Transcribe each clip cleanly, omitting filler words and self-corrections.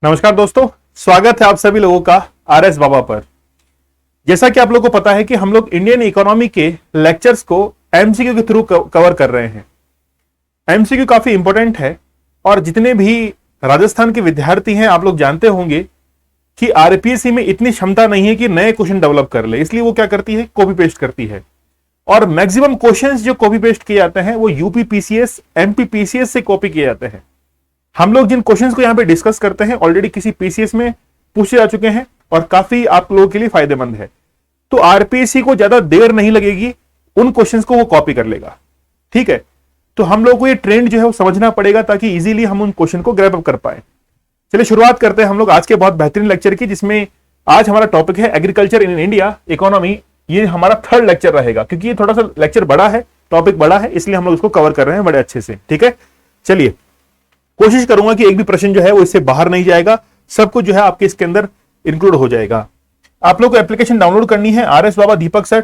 नमस्कार दोस्तों, स्वागत है आप सभी लोगों का आरएस बाबा पर। जैसा कि आप लोगों को पता है कि हम लोग इंडियन इकोनॉमी के लेक्चर्स को एमसीक्यू के थ्रू कवर कर रहे हैं। एमसीक्यू काफी इंपॉर्टेंट है और जितने भी राजस्थान के विद्यार्थी हैं आप लोग जानते होंगे कि आरपीएससी में इतनी क्षमता नहीं है कि नए क्वेश्चन डेवलप कर ले, इसलिए वो क्या करती है, कॉपी पेस्ट करती है। और मैक्सिमम क्वेश्चंस जो कॉपी पेस्ट किए जाते हैं वो यूपी पीसीएस, एमपी पीसीएस से कॉपी किए जाते हैं। हम लोग जिन क्वेश्चंस को यहां पे डिस्कस करते हैं ऑलरेडी किसी पीसीएस में पूछे जा चुके हैं और काफी आप लोगों के लिए फायदेमंद है। तो आरपीएससी को ज्यादा देर नहीं लगेगी, उन क्वेश्चंस को वो कॉपी कर लेगा। ठीक है, तो हम लोग को ये ट्रेंड जो है वो समझना पड़ेगा ताकि इजीली हम उन क्वेश्चन को ग्रैब अप कर पाए। चलिए शुरुआत करते हैं हम लोग आज के बहुत बेहतरीन लेक्चर की, जिसमें आज हमारा टॉपिक है एग्रीकल्चर इन इंडिया इकोनॉमी। ये हमारा थर्ड लेक्चर रहेगा क्योंकि ये थोड़ा सा लेक्चर बड़ा है, टॉपिक बड़ा है, इसलिए हम लोग इसको कवर कर रहे हैं बड़े अच्छे से। ठीक है, चलिए कोशिश करूंगा कि एक भी प्रश्न जो है वो इससे बाहर नहीं जाएगा, सब कुछ जो है आपके इसके अंदर इंक्लूड हो जाएगा। आप लोग को एप्लीकेशन डाउनलोड करनी है आरएस बाबा दीपक सर,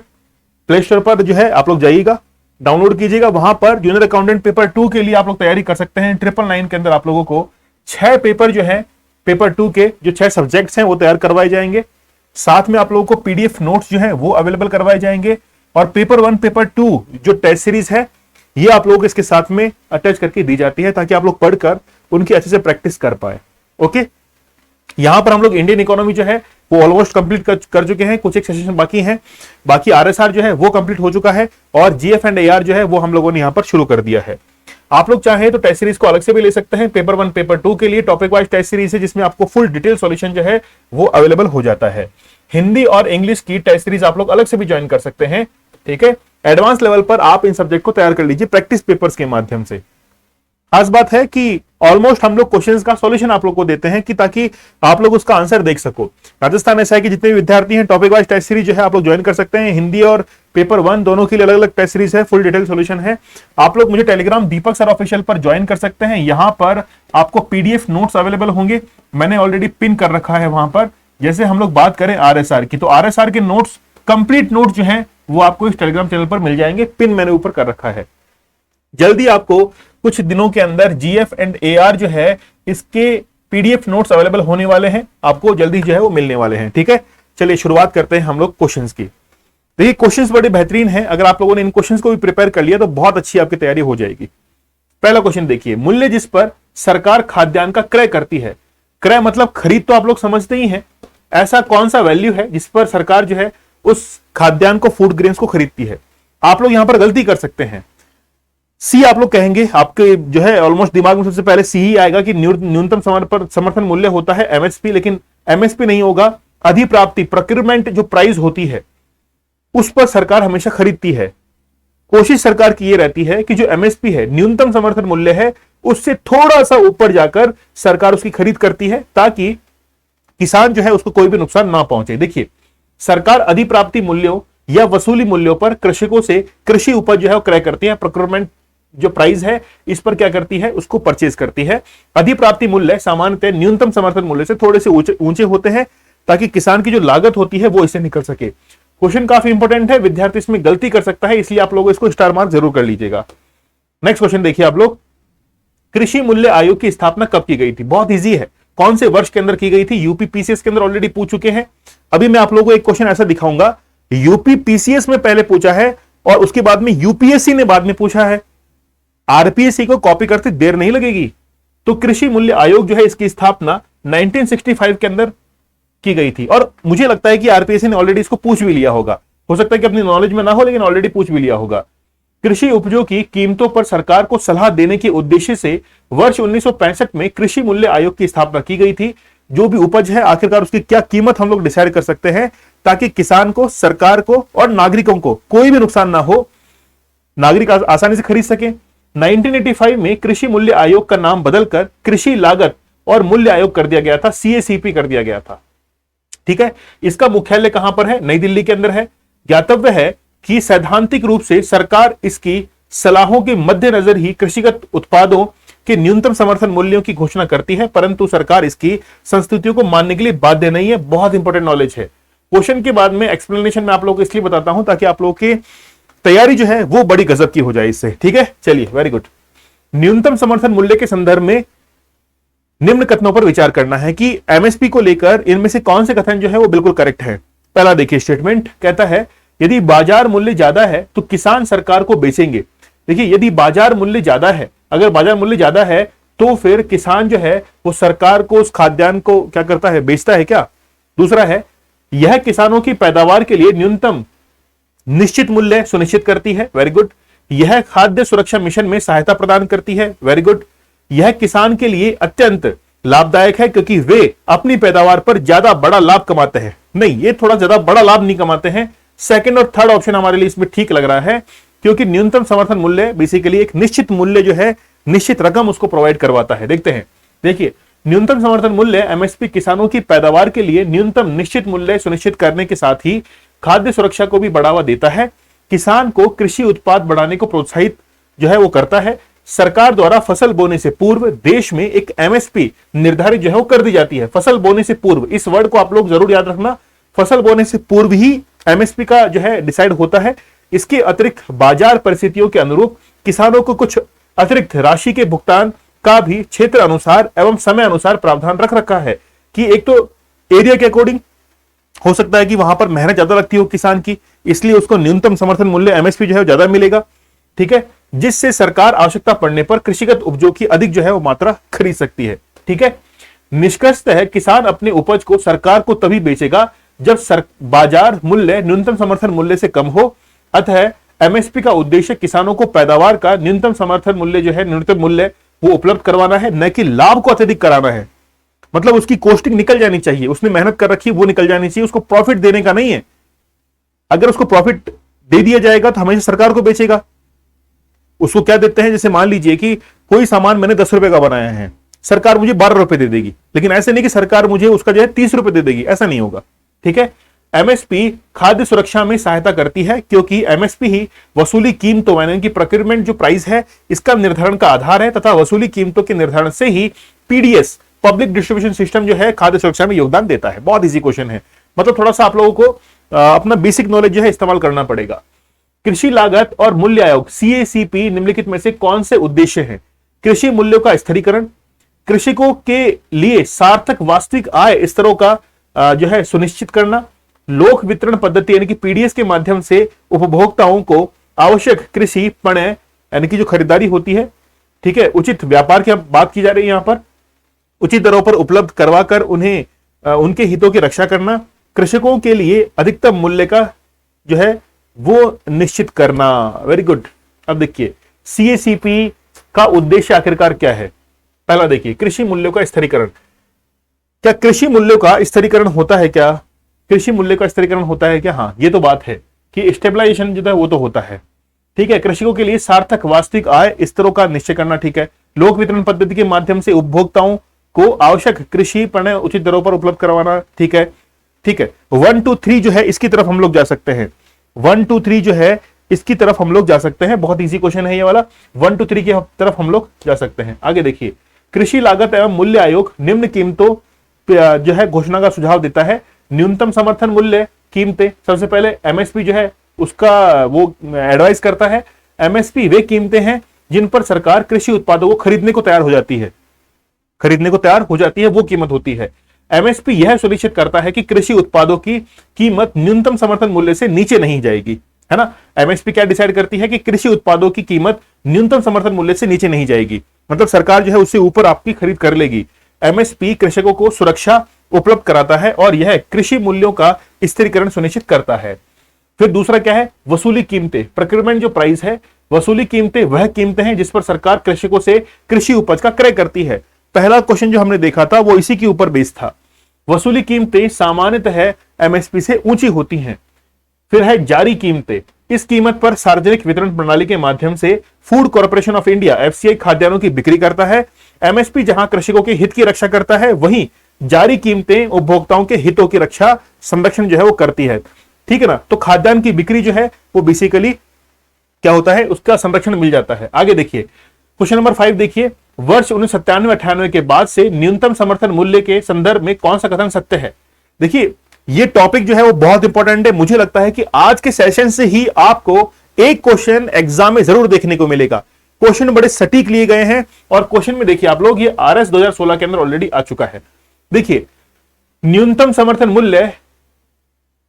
प्ले स्टोर पर जो है आप लोग जाइएगा, डाउनलोड कीजिएगा। वहां पर जूनियर अकाउंटेंट पेपर 2 के लिए आप लोग तैयारी कर सकते हैं। 999 के अंदर आप लोगों को 6 पेपर जो है पेपर 2 के जो 6 सब्जेक्ट्स हैं वो तैयार करवाए जाएंगे। साथ में आप लोगों को पीडीएफ नोट्स जो है वो अवेलेबल करवाए जाएंगे और पेपर 1 पेपर 2 जो टेस्ट सीरीज है ये आप लोग इसके साथ में अटैच करके दी जाती है ताकि आप लोग पढ़कर उनकी अच्छे से प्रैक्टिस कर पाए। ओके, यहां पर हम लोग इंडियन इकोनॉमी जो है वो ऑलमोस्ट कंप्लीट कर चुके हैं, कुछ एक सेशन बाकी हैं। बाकी आरएसआर जो है वो कंप्लीट हो चुका है और जीएफ एंड एआर जो है वो हम लोगों ने यहां पर शुरू कर दिया है। आप लोग चाहे तो टेस्ट सीरीज को अलग से भी ले सकते हैं। पेपर 1 पेपर 2 के लिए टॉपिक वाइज टेस्ट सीरीज है जिसमें आपको फुल डिटेल सॉल्यूशन जो है वो अवेलेबल हो जाता है। हिंदी और इंग्लिश की टेस्ट सीरीज आप लोग अलग से भी ज्वाइन कर सकते हैं। ठीक है, एडवांस लेवल पर आप इन सब्जेक्ट को तैयार कर लीजिए प्रैक्टिस पेपर्स के माध्यम से। खास बात है कि ऑलमोस्ट हम लोग क्वेश्चंस का सॉल्यूशन आप लोग को देते हैं कि ताकि आप लोग उसका आंसर देख सको। राजस्थान ऐसा है कि जितने भी विद्यार्थी हैं टॉपिक वाइज टेस्ट सीरीज जो है आप लोग ज्वाइन कर सकते हैं। हिंदी और पेपर 1 दोनों के लिए अलग अलग टेस्ट सीरीज है, फुल डिटेल सॉल्यूशन है। आप लोग मुझे टेलीग्राम दीपक सर ऑफिशियल पर ज्वाइन कर सकते हैं। यहां पर आपको पीडीएफ नोट्स अवेलेबल होंगे, मैंने ऑलरेडी पिन कर रखा है वहां पर। जैसे हम लोग बात करें आरएसआर की, तो आरएसआर के नोट्स, कंप्लीट नोट्स जो है वो आपको इस टेलीग्राम चैनल पर मिल जाएंगे, पिन मैंने ऊपर कर रखा है। जल्दी आपको कुछ दिनों के अंदर जीएफ एंड एआर जो है इसके पीडीएफ नोट्स अवेलेबल होने वाले हैं, आपको जल्दी जो है वो मिलने वाले हैं। ठीक है, चलिए शुरुआत करते हैं हम लोग क्वेश्चंस की। देखिए क्वेश्चंस बड़े बेहतरीन हैं, अगर आप लोगों ने इन क्वेश्चंस को भी प्रिपेयर कर लिया तो बहुत अच्छी आपकी तैयारी हो जाएगी। पहला क्वेश्चन देखिए, मूल्य जिस पर सरकार खाद्यान्न का क्रय करती है। क्रय मतलब खरीद, तो आप लोग समझते ही हैं। ऐसा कौन सा वैल्यू है जिस पर सरकार जो है उस खाद्यान्न को, फूड ग्रेन्स को खरीदती है। आप लोग यहां पर गलती कर सकते हैं, सी आप लोग कहेंगे, आपके जो है ऑलमोस्ट दिमाग में सबसे पहले सी ही आएगा कि न्यूनतम समर्थन मूल्य होता है एमएसपी, लेकिन एमएसपी नहीं होगा। अधिप्राप्ति, प्रोक्योरमेंट जो प्राइस होती है उस पर सरकार हमेशा खरीदती है। कोशिश सरकार की यह रहती है कि जो एमएसपी है, न्यूनतम समर्थन मूल्य है, उससे थोड़ा सा ऊपर जाकर सरकार उसकी खरीद करती है ताकि किसान जो है उसको कोई भी नुकसान ना पहुंचे। देखिए सरकार अधिप्राप्ति मूल्यों या वसूली मूल्यों पर कृषकों से कृषि उपज जो है वो क्रय करती है। प्रोक्योरमेंट जो प्राइस है इस पर क्या करती है, उसको परचेज करती है। अधिप्राप्ति मूल्य सामान्यतः न्यूनतम समर्थन मूल्य से थोड़े से ऊंचे होते हैं ताकि किसान की जो लागत होती है वो इससे निकल सके। क्वेश्चन काफी इंपॉर्टेंट है, विद्यार्थी इसमें गलती कर सकता है, इसलिए आप लोग इसको स्टार मार्क जरूर कर लीजिएगा। नेक्स्ट क्वेश्चन देखिए आप लोग, कृषि मूल्य आयोग की स्थापना कब की गई थी। बहुत ईजी है, कौन से वर्ष के अंदर की गई थी। यूपी पीसीएस के अंदर ऑलरेडी पूछ चुके हैं। अभी मैं आप लोगों को एक क्वेश्चन ऐसा दिखाऊंगा, यूपी पीसीएस में पहले पूछा है और उसके बाद में यूपीएससी ने बाद में पूछा है। आरपीएससी को कॉपी करते देर नहीं लगेगी। तो कृषि मूल्य आयोग जो है इसकी स्थापना 1965 के अंदर की गई थी और मुझे लगता है कि आरपीएससी ने ऑलरेडी इसको पूछ भी लिया होगा। हो सकता है कि अपनी नॉलेज में ना हो, लेकिन ऑलरेडी पूछ भी लिया होगा। कृषि उपजों की कीमतों पर सरकार को सलाह देने के उद्देश्य से वर्ष 1965 में कृषि मूल्य आयोग की स्थापना की गई थी। जो भी उपज है आखिरकार उसकी क्या कीमत हम लोग डिसाइड कर सकते हैं ताकि किसान को, सरकार को और नागरिकों को कोई भी नुकसान ना हो, नागरिक आसानी से खरीद सके। 1985 में कृषि मूल्य आयोग का नाम बदलकर कृषि लागत और मूल्य आयोग कर दिया गया था, सीएसीपी कर दिया गया था। ठीक है, इसका मुख्यालय कहां पर है, नई दिल्ली के अंदर है। ज्ञातव्य है कि सैद्धांतिक रूप से सरकार इसकी सलाहों के मद्देनजर ही कृषिगत उत्पादों के न्यूनतम समर्थन मूल्यों की घोषणा करती है, परंतु सरकार इसकी संस्तुतियों को मानने के लिए बाध्य नहीं है। बहुत इंपॉर्टेंट नॉलेज है। क्वेश्चन के बाद में एक्सप्लेनेशन में आप लोगों को इसलिए बताता हूं ताकि आप लोगों की तैयारी जो है वो बड़ी गजब की हो जाए इससे। ठीक है, चलिए वेरी गुड। न्यूनतम समर्थन मूल्य के संदर्भ में निम्न कथनों पर विचार करना है कि एमएसपी को लेकर इनमें से कौन से कथन जो है वो बिल्कुल करेक्ट है। पहला देखिए, स्टेटमेंट कहता है यदि बाजार मूल्य ज्यादा है तो किसान सरकार को बेचेंगे। देखिए, यदि बाजार मूल्य ज्यादा है, अगर बाजार मूल्य ज्यादा है तो फिर किसान जो है वो सरकार को उस खाद्यान्न को क्या करता है, बेचता है क्या। दूसरा है, यह किसानों की पैदावार के लिए न्यूनतम निश्चित मूल्य सुनिश्चित करती है। Very good. यह खाद्य सुरक्षा मिशन में सहायता प्रदान करती है। Very good. यह किसान के लिए अत्यंत लाभदायक है क्योंकि वे अपनी पैदावार पर ज्यादा बड़ा लाभ कमाते हैं। नहीं, ये थोड़ा ज्यादा बड़ा लाभ नहीं कमाते हैं। सेकंड और थर्ड ऑप्शन हमारे लिए इसमें ठीक लग रहा है क्योंकि न्यूनतम समर्थन मूल्य बेसिकली एक निश्चित मूल्य जो है, निश्चित रकम उसको प्रोवाइड करवाता है। देखते हैं, देखिए, न्यूनतम समर्थन मूल्य एमएसपी किसानों की पैदावार के लिए न्यूनतम निश्चित मूल्य सुनिश्चित करने के साथ ही खाद्य सुरक्षा को भी बढ़ावा देता है, किसान को कृषि उत्पाद बढ़ाने को प्रोत्साहित जो है वो करता है। सरकार द्वारा फसल बोने से पूर्व देश में एक एमएसपी निर्धारित जो है वो कर दी जाती है। फसल बोने से पूर्व, इस वर्ड को आप लोग जरूर याद रखना, फसल बोने से पूर्व ही एमएसपी का जो है डिसाइड होता है। इसके अतिरिक्त बाजार परिस्थितियों के अनुरूप किसानों को कुछ अतिरिक्त राशि के भुगतान का भी क्षेत्र अनुसार एवं समय अनुसार प्रावधान रख रखा है कि एक तो एरिया के अकॉर्डिंग हो सकता है कि वहां पर मेहनत ज्यादा लगती हो किसान की, इसलिए उसको न्यूनतम समर्थन मूल्य एमएसपी जो है ज्यादा मिलेगा। ठीक है, जिससे सरकार आवश्यकता पड़ने पर कृषिगत उपजों की अधिक जो है वो मात्रा खरीद सकती है। ठीक है, निष्कर्षतः है किसान अपने उपज को सरकार को तभी बेचेगा जब बाजार मूल्य न्यूनतम समर्थन मूल्य से कम हो। अतः एमएसपी का उद्देश्य किसानों को पैदावार का न्यूनतम समर्थन मूल्य जो है, न्यूनतम मूल्य वो उपलब्ध करवाना है, न कि लाभ को अत्यधिक कराना है। मतलब उसकी कॉस्टिंग निकल जानी चाहिए, उसने मेहनत कर रखी वो निकल जानी चाहिए, उसको प्रॉफिट देने का नहीं है। अगर उसको प्रॉफिट दे दिया जाएगा तो हमेशा सरकार को बेचेगा। उसको क्या देते हैं, जैसे मान लीजिए कि कोई सामान मैंने 10 रुपए का बनाया है, सरकार मुझे 12 रुपए दे देगी, लेकिन ऐसे नहीं कि सरकार मुझे उसका जो है 30 रुपए दे देगी, ऐसा नहीं होगा। ठीक है, एमएसपी खाद्य सुरक्षा में सहायता करती है क्योंकि एमएसपी ही वसूली कीमतों यानी कि प्रोक्योरमेंट जो प्राइस है इसका निर्धारण का आधार है तथा वसूली कीमतों के निर्धारण से ही पीडीएस पब्लिक डिस्ट्रीब्यूशन सिस्टम जो है खाद्य सुरक्षा में योगदान देता है। बहुत इजी क्वेश्चन है, मतलब थोड़ा सा आप लोगों को अपना बेसिक नॉलेज जो है इस्तेमाल करना पड़ेगा। कृषि लागत और मूल्य आयोग सीएसीपी निम्नलिखित में से कौन से उद्देश्य हैं? कृषि मूल्यों का स्थिरीकरण, कृषकों के लिए सार्थक वास्तविक आय स्तरों का जो है सुनिश्चित करना, लोक वितरण पद्धति यानी कि पीडीएस के माध्यम से उपभोक्ताओं को आवश्यक कृषि पण्य यानी कि जो खरीदारी होती है, ठीक है, उचित व्यापार की बात की जा रही है, यहां पर उचित दरों पर उपलब्ध करवाकर उन्हें उनके हितों की रक्षा करना, कृषकों के लिए अधिकतम मूल्य का जो है वो निश्चित करना। Very good. अब देखिए सीएसीपी का उद्देश्य आखिरकार क्या है? पहला देखिए, कृषि मूल्यों का स्थिरीकरण। क्या कृषि मूल्यों का स्थिरीकरण होता है क्या? कृषि मूल्य का स्थिरीकरण होता है क्या? हाँ, ये तो बात है कि स्टेबलाइजेशन जो है वो तो होता है। ठीक है, कृषकों के लिए सार्थक वास्तविक आय स्तरों का निश्चय करना। ठीक है, लोक वितरण पद्धति के माध्यम से उपभोक्ताओं को आवश्यक कृषि पण्य उचित दरों पर उपलब्ध करवाना। ठीक है, ठीक है। 1 2 3 जो है इसकी तरफ हम लोग जा सकते हैं। 1 2 3 जो है इसकी तरफ हम लोग जा सकते हैं। बहुत इजी क्वेश्चन है ये वाला। 1 2 3 की तरफ हम लोग जा सकते हैं। आगे देखिए, कृषि लागत एवं मूल्य आयोग निम्न कीमतों जो है घोषणा का सुझाव देता है। न्यूनतम समर्थन मूल्य कीमतें, सबसे पहले एमएसपी जो है उसका वो एडवाइस करता है। एमएसपी वे कीमतें हैं जिन पर सरकार कृषि उत्पादों को खरीदने को तैयार हो जाती है, खरीदने को तैयार हो जाती है, वो कीमत होती है। एमएसपी यह सुनिश्चित करता है कि कृषि उत्पादों की कीमत न्यूनतम समर्थन मूल्य से नीचे नहीं जाएगी, है ना। एमएसपी क्या डिसाइड करती है कि कृषि उत्पादों की कीमत न्यूनतम समर्थन मूल्य से नीचे नहीं जाएगी, मतलब सरकार जो है उससे ऊपर आपकी खरीद कर लेगी। एमएसपी कृषकों को सुरक्षा उपलब्ध कराता है और यह कृषि मूल्यों का स्थिरीकरण सुनिश्चित करता है। फिर दूसरा क्या है? वसूली कीमतें, प्रोक्योरमेंट जो प्राइस है। वसूली कीमतें वह कीमतें हैं जिस पर सरकार कृषकों से कृषि उपज का क्रय करती है। पहला क्वेश्चन जो हमने देखा था वो इसी के ऊपर बेस्ड था। वसूली कीमतें सामान्यतः एमएसपी से ऊंची होती हैं। फिर है जारी कीमतें। इस कीमत पर सार्वजनिक वितरण प्रणाली के माध्यम से food corporation of India FCI खाद्यान्नों की बिक्री करता है। एमएसपी जहां कृषकों के हित की रक्षा करता है, वहीं जारी कीमतें उपभोक्ताओं के हितों की रक्षा संरक्षण जो है वो करती है। ठीक है ना। तो खाद्यान्न की बिक्री जो है वो बेसिकली क्या होता है, उसका संरक्षण मिल जाता है। आगे देखिए क्वेश्चन नंबर 5 देखिए, वर्ष 1997-98 के बाद से न्यूनतम समर्थन मूल्य के संदर्भ में कौन सा कथन सत्य है? देखिए ये टॉपिक जो है वो बहुत इंपॉर्टेंट है। मुझे लगता है कि आज के सेशन से ही आपको एक क्वेश्चन एग्जाम में जरूर देखने को मिलेगा। क्वेश्चन बड़े सटीक लिए गए हैं और क्वेश्चन में देखिए आप लोग, ये आरएस 2016 के अंदर ऑलरेडी आ चुका है। देखिए, न्यूनतम समर्थन मूल्य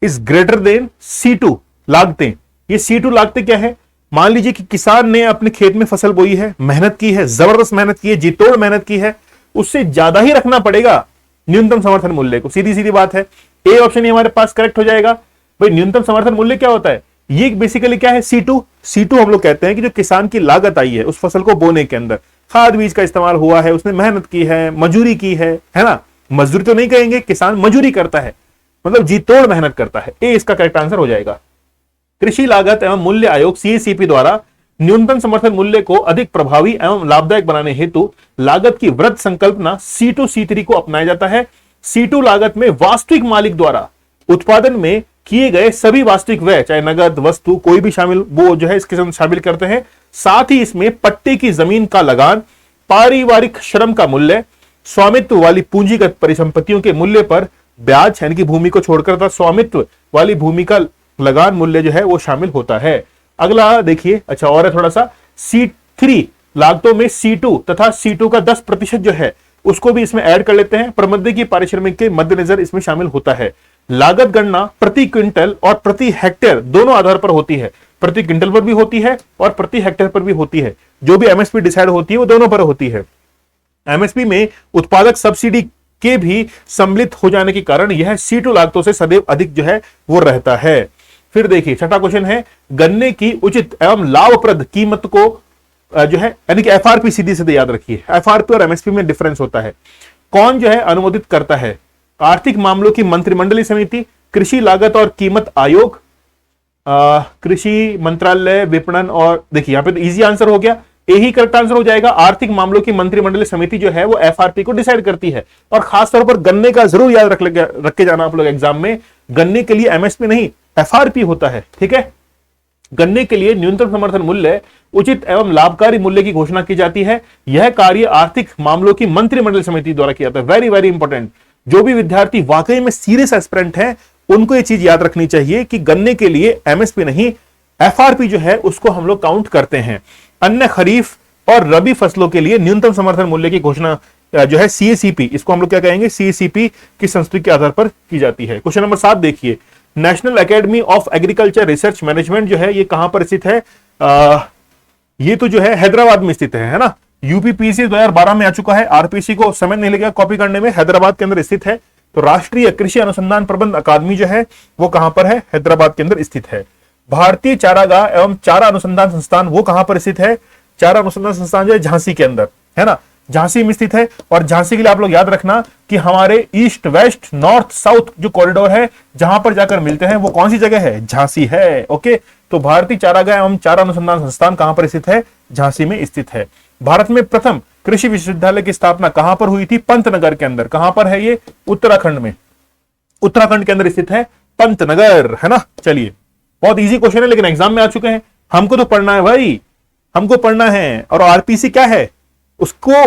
इज ग्रेटर देन C2 लागतें। ये C2 लागतें क्या है? मान लीजिए कि किसान ने अपने खेत में फसल बोई है, मेहनत की है, जबरदस्त मेहनत की है, जी तोड़ मेहनत की है, उससे ज्यादा ही रखना पड़ेगा न्यूनतम समर्थन मूल्य को। सीधी सीधी बात है, ए ऑप्शन ही हमारे पास करेक्ट हो जाएगा। भाई न्यूनतम समर्थन मूल्य क्या होता है? ये बेसिकली क्या है? C2 हम लोग कहते हैं कि जो किसान की लागत आई है उस फसल को बोने के अंदर, खाद बीज का इस्तेमाल हुआ है, उसने मेहनत की है, मजदूरी की है ना? मजदूरी तो नहीं कहेंगे, किसान मजदूरी करता है, मतलब जी तोड़ मेहनत करता है। ए इसका करेक्ट आंसर हो जाएगा। कृषि लागत एवं मूल्य आयोग CACP द्वारा न्यूनतम समर्थन मूल्य को अधिक प्रभावी एवं लाभदायक बनाने हेतु लागत की वृत्त संकल्पना C2 C3 को अपनाया जाता है। C2 लागत में वास्तविक मालिक द्वारा उत्पादन में किए गए सभी वास्तविक व्यय, चाहे नगद वस्तु कोई भी शामिल, वो जो है इसके साथ शामिल करते हैं। साथ ही इसमें पट्टे की जमीन का लगान, पारिवारिक श्रम का मूल्य, स्वामित्व वाली पूंजीगत परिसंपत्तियों के मूल्य पर ब्याज, यानी कि भूमि को छोड़कर था, स्वामित्व वाली भूमि का लगान मूल्य जो है वो शामिल होता है। अगला देखिए, अच्छा और है थोड़ा सा, C3 लागतों में C2 तथा C2 का 10% जो है उसको भी इसमें ऐड कर लेते हैं। प्रबंधक की पारिश्रमिक के मद्देनजर इसमें शामिल होता है। लागत गणना प्रति क्विंटल और प्रति हेक्टेयर दोनों आधार पर होती है। प्रति क्विंटल पर भी होती है और प्रति हेक्टेयर पर भी होती है। जो भी MSP डिसाइड होती है वो दोनों पर होती है। MSP में उत्पादक सब्सिडी के भी सम्मिलित हो जाने के कारण यह C2 लागतों से सदैव अधिक जो है वो रहता है। फिर देखिए, छठा क्वेश्चन है, गन्ने की उचित एवं लाभप्रद कीमत को जो है, यानी कि FRP, सीधी सीधे याद रखिए, FRP और MSP में डिफरेंस होता है। कौन जो है अनुमोदित करता है? आर्थिक मामलों की मंत्रिमंडलीय समिति, कृषि लागत और कीमत आयोग, कृषि मंत्रालय, विपणन, और देखिए यहां पे तो इजी आंसर हो गया, यही करेक्ट आंसर हो जाएगा। आर्थिक मामलों की मंत्रिमंडलीय समिति जो है वो FRP को डिसाइड करती है। और खासतौर पर गन्ने का जरूर याद रख के जाना आप लोग एग्जाम में, गन्ने के लिए MSP नहीं FRP होता है, ठीक है। गन्ने के लिए न्यूनतम समर्थन मूल्य, उचित एवं लाभकारी मूल्य की घोषणा की जाती है। यह कार्य आर्थिक मामलों की मंत्रिमंडल समिति द्वारा किया जाता है। वेरी वेरी इंपॉर्टेंट, जो भी विद्यार्थी वाकई में सीरियस एस्पिरेंट हैं उनको यह चीज याद रखनी चाहिए कि गन्ने के लिए MSP नहीं FRP जो है उसको हम लोग काउंट करते हैं। अन्य खरीफ और रबी फसलों के लिए न्यूनतम समर्थन मूल्य की घोषणा जो है CACP, इसको हम लोग क्या कहेंगे, CACP की संस्तुति के आधार पर की जाती है। क्वेश्चन नंबर 7 देखिए, national academy of agriculture research management जो है ये कहां पर स्थित है? ये तो जो है हैदराबाद में स्थित है ना। UPPC 2012 में आ चुका है। RPC को समय नहीं लगेगा कॉपी करने में, हैदराबाद के अंदर स्थित है। तो राष्ट्रीय कृषि अनुसंधान प्रबंध अकादमी जो है वो कहां पर है? हैदराबाद के अंदर स्थित है। भारतीय चारागाह एवं चारा अनुसंधान संस्थान वो कहां पर स्थित है? चारा अनुसंधान संस्थान जो है झांसी के अंदर है ना, झांसी में स्थित है। और झांसी के लिए आप लोग याद रखना कि हमारे ईस्ट वेस्ट नॉर्थ साउथ जो कॉरिडोर है जहां पर जाकर मिलते हैं वो कौन सी जगह है? झांसी है। ओके, तो भारतीय चारागाह एवं चारा अनुसंधान संस्थान कहां पर स्थित है? झांसी में स्थित है। भारत में प्रथम कृषि विश्वविद्यालय की स्थापना कहां पर हुई थी? पंतनगर के अंदर। कहां पर है ये? उत्तराखंड में, उत्तराखंड के अंदर स्थित है पंतनगर, है ना। चलिए, बहुत इजी क्वेश्चन है लेकिन एग्जाम में आ चुके हैं। हमको तो पढ़ना है भाई, हमको पढ़ना है। और RPC क्या है, उसको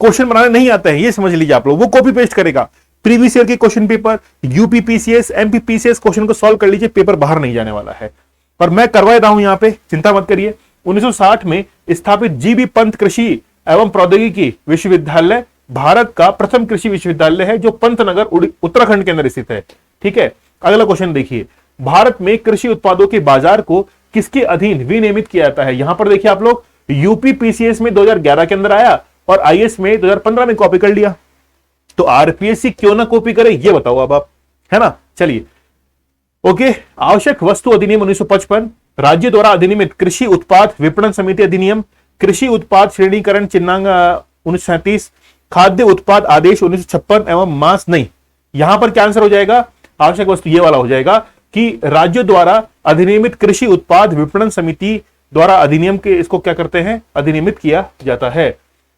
क्वेश्चन बनाने नहीं आता है, ये समझ लीजिए आप लोग। वो कॉपी पेस्ट करेगा प्रीवियस ईयर के question paper, UPPCS MPPCS question को सॉल्व कर लीजिए, पेपर बाहर नहीं जाने वाला है। पर मैं करवा रहा हूं यहां पे, चिंता मत करिए। 1960 में स्थापित GB पंत कृषि एवं प्रौद्योगिकी विश्वविद्यालय भारत का प्रथम कृषि विश्वविद्यालय है जो पंतनगर उत्तराखंड के अंदर स्थित है, ठीक है। अगला क्वेश्चन देखिए, भारत में कृषि उत्पादों के बाजार को किसके अधीन विनियमित किया जाता है? यहां पर देखिए आप लोग, UPPCS में 2011 के अंदर आया और IS में 2015 में कॉपी कर लिया। तो RPSC क्यों ना कॉपी करे ये बताओ अब आप, है ना। चलिए, ओके, आवश्यक वस्तु अधिनियम 1955, राज्य द्वारा अधिनियमित कृषि उत्पाद विपणन समिति अधिनियम, कृषि उत्पाद श्रेणीकरण चिन्हांक 1937, खाद्य उत्पाद आदेश 1956 एवं मांस नहीं। यहां पर क्या आंसर हो जाएगा? आवश्यक वस्तु ये वाला हो जाएगा कि राज्य द्वारा अधिनियमित कृषि उत्पाद विपणन समिति द्वारा अधिनियम के इसको क्या करते हैं? अधिनियमित किया जाता है।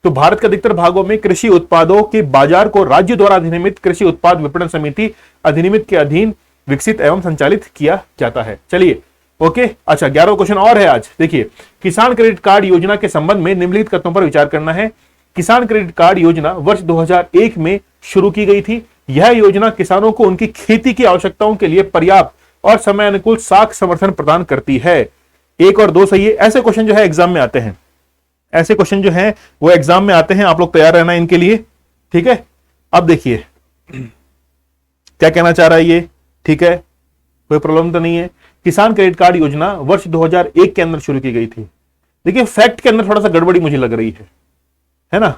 तो भारत के अधिकतर भागों में कृषि उत्पादों के बाजार को राज्य द्वारा अधिनियमित कृषि उत्पाद विपणन समिति अधिनियमित के अधीन विकसित एवं संचालित किया जाता है। चलिए, ओके, अच्छा 11वां क्वेश्चन और है आज। देखिए, किसान क्रेडिट कार्ड योजना के संबंध में निम्नलिखित कथनों पर विचार करना है। किसान क्रेडिट कार्ड योजना वर्ष 2001 में शुरू की गई थी। यह योजना किसानों को उनकी खेती की आवश्यकताओं के लिए पर्याप्त और समय अनुकूल साख समर्थन प्रदान करती है। 1 और 2 सही है। ऐसे क्वेश्चन जो है एग्जाम में आते हैं। ऐसे क्वेश्चन जो हैं वो एग्जाम में आते हैं, आप लोग तैयार रहना इनके लिए, ठीक है। अब देखिए क्या कहना चाह रहा है ये, ठीक है, कोई प्रॉब्लम तो नहीं है। किसान क्रेडिट कार्ड योजना वर्ष 2001 के अंदर शुरू की गई थी। देखिए फैक्ट के अंदर थोड़ा सा गड़बड़ी मुझे लग रही है ना।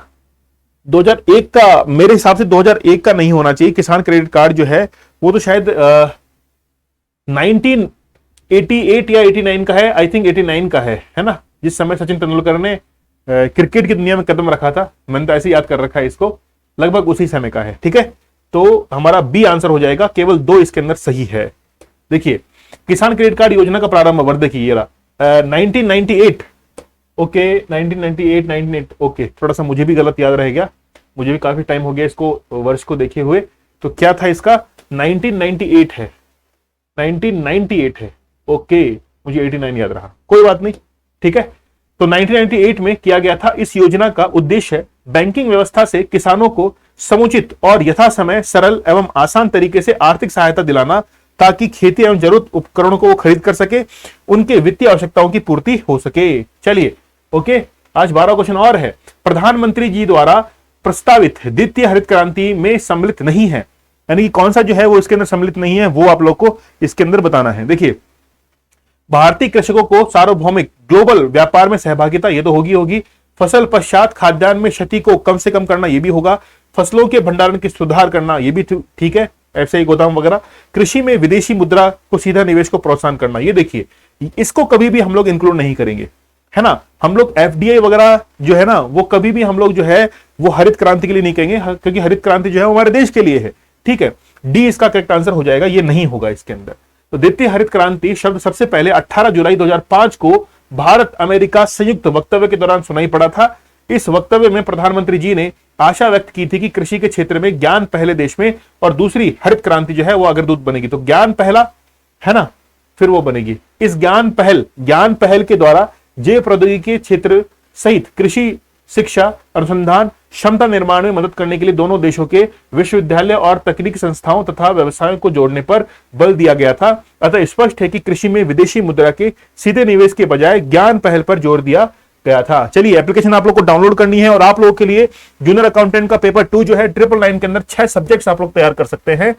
2001 का मेरे हिसाब से 2001 का नहीं होना चाहिए। किसान क्रेडिट कार्ड जो है वो तो शायद 1988 या 89 का है, आई थिंक 89 का है ना, जिस समय सचिन तेंदुलकर ने क्रिकेट की दुनिया में कदम रखा था। मैंने तो ऐसे याद कर रखा है इसको, लगभग उसी समय का है, ठीक है। तो हमारा बी आंसर हो जाएगा, केवल 2 इसके अंदर सही है। देखिए किसान क्रेडिट कार्ड योजना का प्रारंभ वर्ष देखिए ये रहा 1998, ओके 1998 98, ओके थोड़ा सा मुझे भी गलत याद रह गया, मुझे भी काफी टाइम हो गया इसको वर्ष को देखे हुए। तो क्या था इसका 1998 है, 1998 है, ओके मुझे 89 याद रहा, कोई बात नहीं, ठीक है। तो 1998 में किया गया था। इस योजना का उद्देश्य बैंकिंग व्यवस्था से किसानों को समुचित और यथासमय सरल एवं आसान तरीके से आर्थिक सहायता दिलाना, ताकि खेती एवं जरूरत उपकरणों को वो खरीद कर सके, उनके वित्तीय आवश्यकताओं की पूर्ति हो सके। चलिए ओके, आज 12 क्वेश्चन और है। प्रधानमंत्री जी द्वारा प्रस्तावित द्वितीय हरित क्रांति में सम्मिलित नहीं है, यानी कि कौन सा जो है वो इसके अंदर सम्मिलित नहीं है, वो आप लोग को इसके अंदर बताना है। देखिए भारतीय कृषकों को सार्वभौमिक ग्लोबल व्यापार में सहभागिता, ये तो होगी। फसल पश्चात खाद्यान्न में क्षति को कम से कम करना, ये भी होगा। फसलों के भंडारण की सुधार करना, ये भी ठीक है, ऐसे ही गोदाम वगैरह। कृषि में विदेशी मुद्रा को सीधा निवेश को प्रोत्साहन करना, ये देखिए इसको कभी भी हम लोग इंक्लूड नहीं करेंगे, है ना। हम लोग एफडीआई वगैरह जो है ना, वो कभी भी हम लोग जो है वो हरित क्रांति के लिए नहीं कहेंगे, क्योंकि हरित क्रांति जो है हमारे देश के लिए है, ठीक है। डी इसका करेक्ट आंसर हो जाएगा, ये नहीं होगा इसके अंदर। तो द्वितीय हरित क्रांति शब्द सबसे पहले 18 जुलाई 2005 को भारत अमेरिका संयुक्त वक्तव्य के दौरान सुनाई पड़ा था। इस वक्तव्य में प्रधानमंत्री जी ने आशा व्यक्त की थी कि कृषि के क्षेत्र में ज्ञान पहले देश में, और दूसरी हरित क्रांति जो है वो अग्रदूत बनेगी। तो ज्ञान पहला है ना, फिर वो बनेगी। इस ज्ञान पहल के द्वारा जैव प्रौद्योगिकी के क्षेत्र सहित कृषि, शिक्षा, अनुसंधान, क्षमता निर्माण में मदद करने के लिए दोनों देशों के विश्वविद्यालय और तकनीकी संस्थाओं तथा व्यवसायों को जोड़ने पर बल दिया गया था। अतः स्पष्ट है कि कृषि में विदेशी मुद्रा के सीधे निवेश के बजाय ज्ञान पहल पर जोर दिया गया था। चलिए एप्लीकेशन आप लोग को डाउनलोड करनी है, और आप लोगों के लिए जूनियर अकाउंटेंट का पेपर 2 जो है 999 के अंदर 6 सब्जेक्ट्स आप लोग तैयार कर सकते हैं।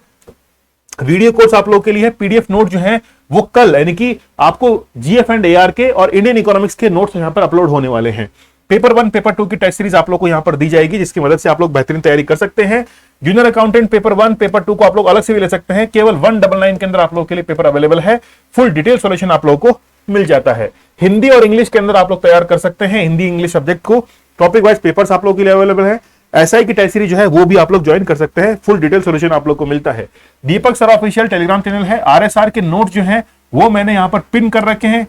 वीडियो कोर्स आप लोगों के लिए है। पीडीएफ नोट जो है वो कल, यानी कि आपको जीएफ एंड एआर के और इंडियन इकोनॉमिक्स के नोट्स यहां पर अपलोड होने वाले हैं। पेपर 1 पेपर 2 की टेस्ट सीरीज आप लोग को यहां पर दी जाएगी, जिसकी मदद से आप लोग बेहतरीन तैयारी कर सकते हैं। जूनियर अकाउंटेंट पेपर 1 पेपर 2 को आप लोग अलग से भी ले सकते हैं। केवल 199 के अंदर आप लोग के लिए पेपर अवेलेबल है। फुल डिटेल सॉल्यूशन आप लोग को मिल जाता है। हिंदी और इंग्लिश के अंदर आप लोग तैयार कर सकते हैं। हिंदी इंग्लिश सब्जेक्ट को टॉपिक वाइज पेपर्स आप लोग के लिए अवेलेबल है। एसआई की टेस्ट सीरीज जो है वो भी आप लोग ज्वाइन कर सकते हैं। फुल डिटेल सॉल्यूशन आप लोग को मिलता है। दीपक सर ऑफिशियल टेलीग्राम चैनल है। आरएसआर के नोट जो है वो मैंने यहां पर पिन कर रखे हैं,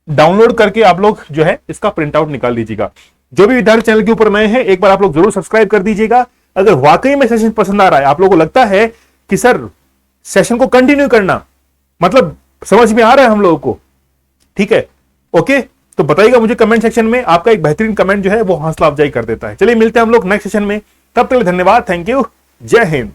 डाउनलोड करके आप लोग जो है इसका प्रिंट आउट निकाल लीजिएगा। जो भी विद्यार्थी चैनल के ऊपर नए हैं, एक बार आप लोग जरूर सब्सक्राइब कर दीजिएगा। अगर वाकई में सेशन पसंद आ रहा है, आप लोगों को लगता है कि सर सेशन को कंटिन्यू करना, मतलब समझ में आ रहा है हम लोगों को, ठीक है, ओके, तो बताइएगा मुझे कमेंट सेक्शन में। आपका एक बेहतरीन कमेंट जो है वो हौसला अफजाई कर देता है। चलिए मिलते हैं हम लोग नेक्स्ट सेशन में, तब तक धन्यवाद, थैंक यू, जय हिंद।